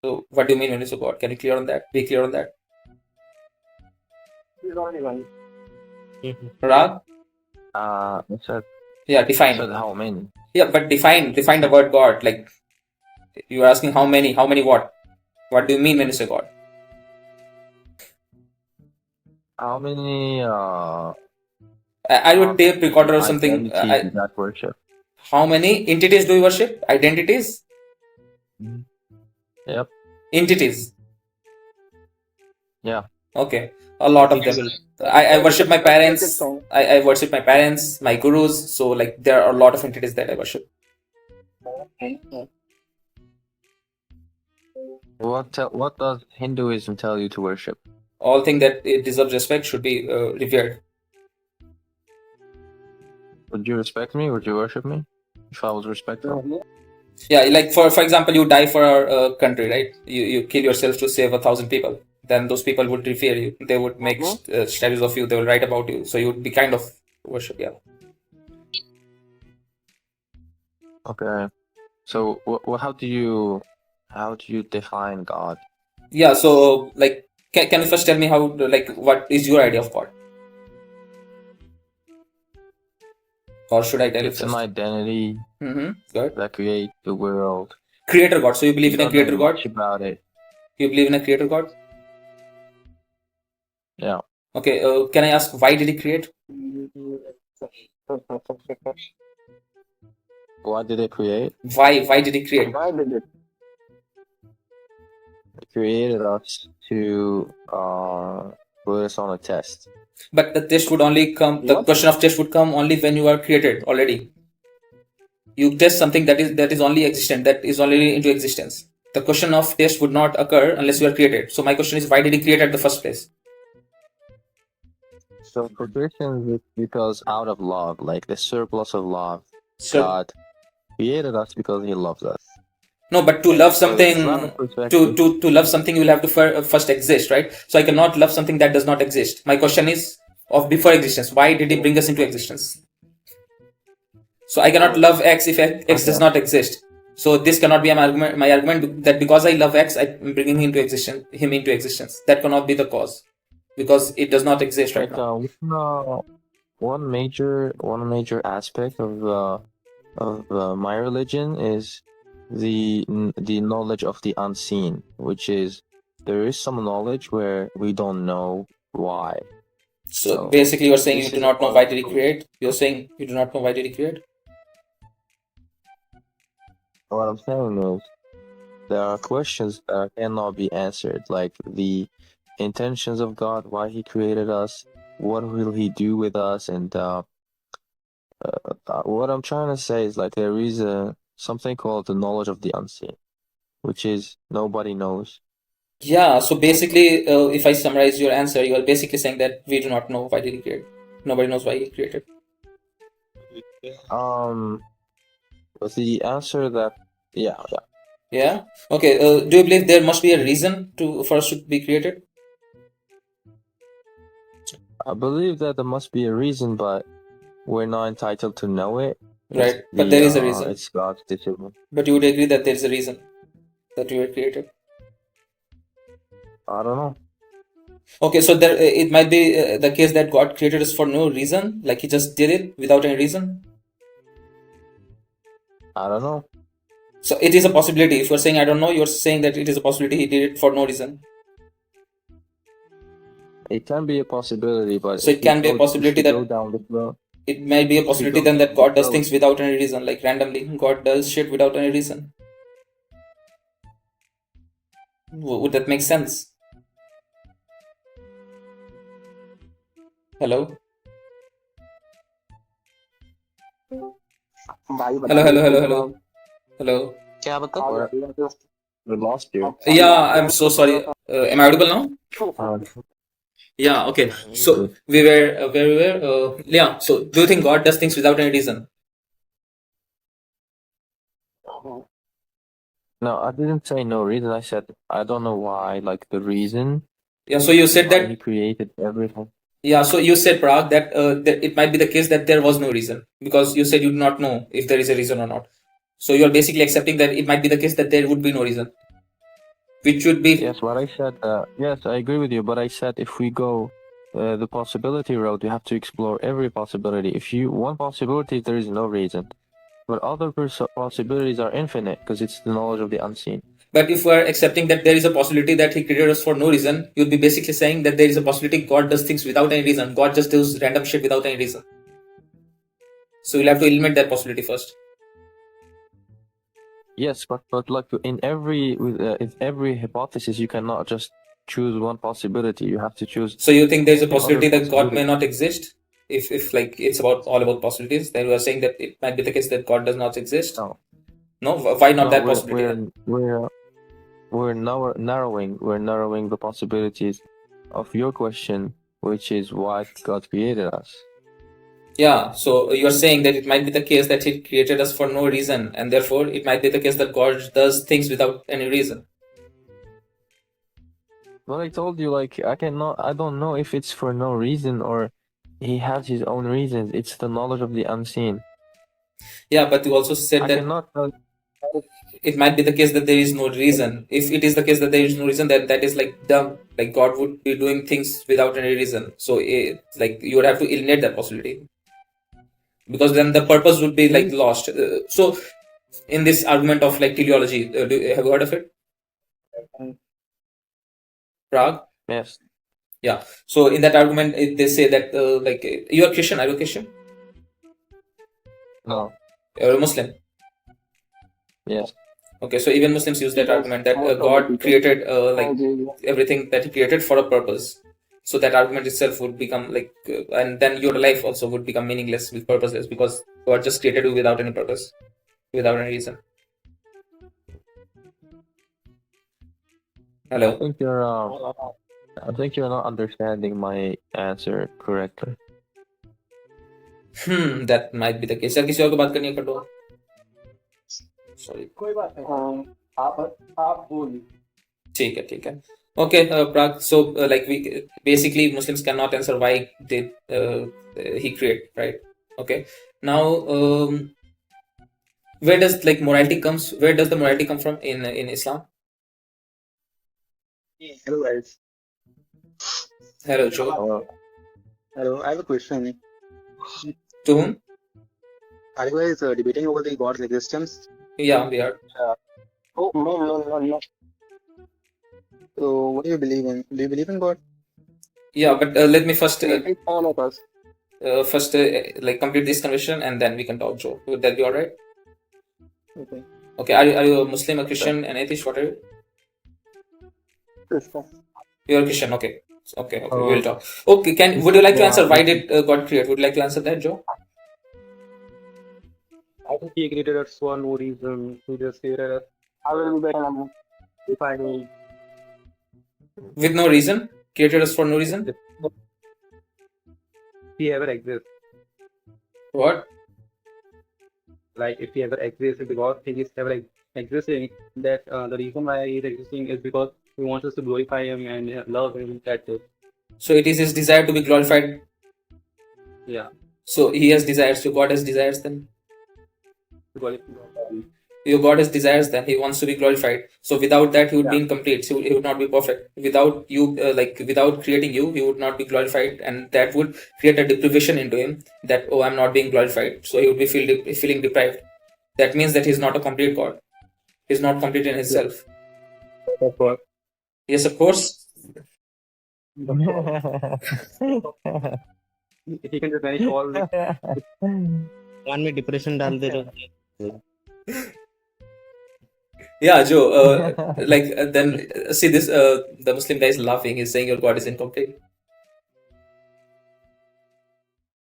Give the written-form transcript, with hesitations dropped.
So what do you mean when you say God? Can you clear on that? Be clear on that. There's only one. Rag? I said Yeah, define. how many? Yeah, but define the word God. Like you are asking how many what? What do you mean when you say God? How many Are you a tape recorder or something? identities that worship? How many entities do you worship? Identities? Yep. Entities. Yeah. Okay. A lot of them. I worship my parents. I worship my parents, my gurus. So like there are a lot of entities that I worship. What does Hinduism tell you to worship? All things that it deserves respect should be revered. Would you respect me? Would you worship me if I was respectful? Yeah, like for example, you die for our country, right? You kill yourself to save 1,000 people. Then those people would revere you. They would make statues of you. They will write about you. So you would be kind of worship. Yeah. Okay. So how do you define God? Yeah. So like, can you first tell me how like what is your idea of God? Or should I tell you It's first? an identity Good. that creates the world. Creator God. So you believe in a don't creator know God? much about it. You believe in a creator God? Yeah. Okay. Can I ask why did he create? What did it create? Why did he create? It created us to put us on a test. But the test would only come. The question of test would come only when you are created already. You test something that is only existent, that is already into existence. The question of test would not occur unless you are created. So my question is, why did he create at the first place? So for Christians, it's because out of love, like the surplus of love, God created us because He loves us. No, but to love something, to love something, you will have to first exist, right? So I cannot love something that does not exist. My question is of before existence. Why did he bring us into existence? So I cannot love X if X does not exist. So this cannot be my argument that because I love X, I'm bringing him into existence. That cannot be the cause, because it does not exist right now. One major aspect of my religion is the knowledge of the unseen, which is there is some knowledge where we don't know why. So basically, you're saying you do not know why did he create? You're saying you do not know why did he create? What I'm saying is there are questions that cannot be answered, like the intentions of God, why He created us, what will He do with us, and what I'm trying to say is like there is something called the knowledge of the unseen, which is nobody knows. Yeah. So basically, if I summarize your answer, you are basically saying that we do not know why did he create. Nobody knows why he created. But the answer that yeah. Okay. Do you believe there must be a reason for us to be created? I believe that there must be a reason, but we're not entitled to know it. Right, but there is a reason. It's God's decision. But you would agree that there is a reason that you were created. I don't know. Okay, so there it might be the case that God created us for no reason, like He just did it without any reason. I don't know. So it is a possibility. If you're saying I don't know, you're saying that it is a possibility He did it for no reason. It can be a possibility, but so it can be a possibility that down the road, it might be a possibility then that God does things without any reason, like randomly. God does shit without any reason. Would that make sense? Hello? Hello. We lost you. Yeah, I'm so sorry. Am I audible now? Yeah, okay. So we were where we were. Yeah. So do you think God does things without any reason? No, I didn't say no reason. I said I don't know why, like the reason. Yeah. So you said that He created everything. Yeah. So you said, Parag, that it might be the case that there was no reason, because you said you do not know if there is a reason or not. So you're basically accepting that it might be the case that there would be no reason. which would be Yes, what I said. Yes, I agree with you. But I said if we go the possibility road, we have to explore every possibility. If you one possibility, there is no reason. But other possibilities are infinite because it's the knowledge of the unseen. But if we are accepting that there is a possibility that he created us for no reason, you'll be basically saying that there is a possibility God does things without any reason. God just does random shit without any reason. So you'll have to eliminate that possibility first. Yes, but like in every hypothesis, you cannot just choose one possibility. You have to choose. So you think there's a other possibility that God may possibilities. not exist? If like it's all about possibilities, then you are saying that it might be the case that God does not exist. No, No, why not no, that possibility then? we're narrowing the possibilities of your question, which is why God created us. Yeah, so you're saying that it might be the case that he created us for no reason, and therefore it might be the case that God does things without any reason. But I told you, like, I don't know if it's for no reason or he has his own reasons. It's the knowledge of the unseen. Yeah, but you also said I that cannot. it might be the case that there is no reason. If it is the case that there is no reason, that is like dumb. Like God would be doing things without any reason. So like you would have to eliminate that possibility, because then the purpose would be like lost. So in this argument of like teleology, have you heard of it? Prague? Yes. Yeah. So in that argument, they say that like you are Christian. Are you a Christian? No. You're a Muslim. Yes. Okay, so even Muslims use that argument that God created like everything that He created for a purpose. So that argument itself would become like, and then your life also would become meaningless with purposeless, because God just created you without any purpose, without any reason. Hello. I think you're not understanding my answer correctly. That might be the case. यार किसी और को बात करनी है कर दो. Sorry. कोई बात नहीं. आप बोलिए. ठीक है. Okay, Prag. So like we basically Muslims cannot answer why did he create, right? Okay. Now where does like morality comes? Where does the morality come from in Islam? Hello guys. Hello, Joe. Hello, I have a question. To whom? Are you guys debating over the God's existence? Yeah, we are. Oh, no. So, what do you believe in? Do you believe in God? Yeah, but let me first All of us. like complete this conversation, and then we can talk, Joe. Would that be all right? Okay. Okay. Are you a Muslim, a Christian, an atheist? What are you? Krishna. You're a Christian. Okay. We'll talk. Okay. Would you like to answer why did God create? Would you like to answer that, Joe? I think He created us for no reason. He just created us. I will be better if I know. With no reason? Created us for no reason? He ever exists. What? Like if He ever exists, because He is ever existing, that the reason why He is existing is because He wants us to glorify Him and love Him. That's it. So it is His desire to be glorified. Yeah. So He has desires. So God has desires then. Glorify. Your God has desires then. He wants to be glorified. So without that, He would be Yeah. incomplete. So He would not be perfect. Without you, without creating you, He would not be glorified, and that would create a deprivation into Him. That I'm not being glorified. So He would be feeling deprived. That means that He's not a complete God. He's not complete in Himself. Of course. Yes, of course. He can just vanish all. कान में depression डाल दे रहे. Yeah, Joe. Then see this. The Muslim guy is laughing. He's saying your God is incomplete.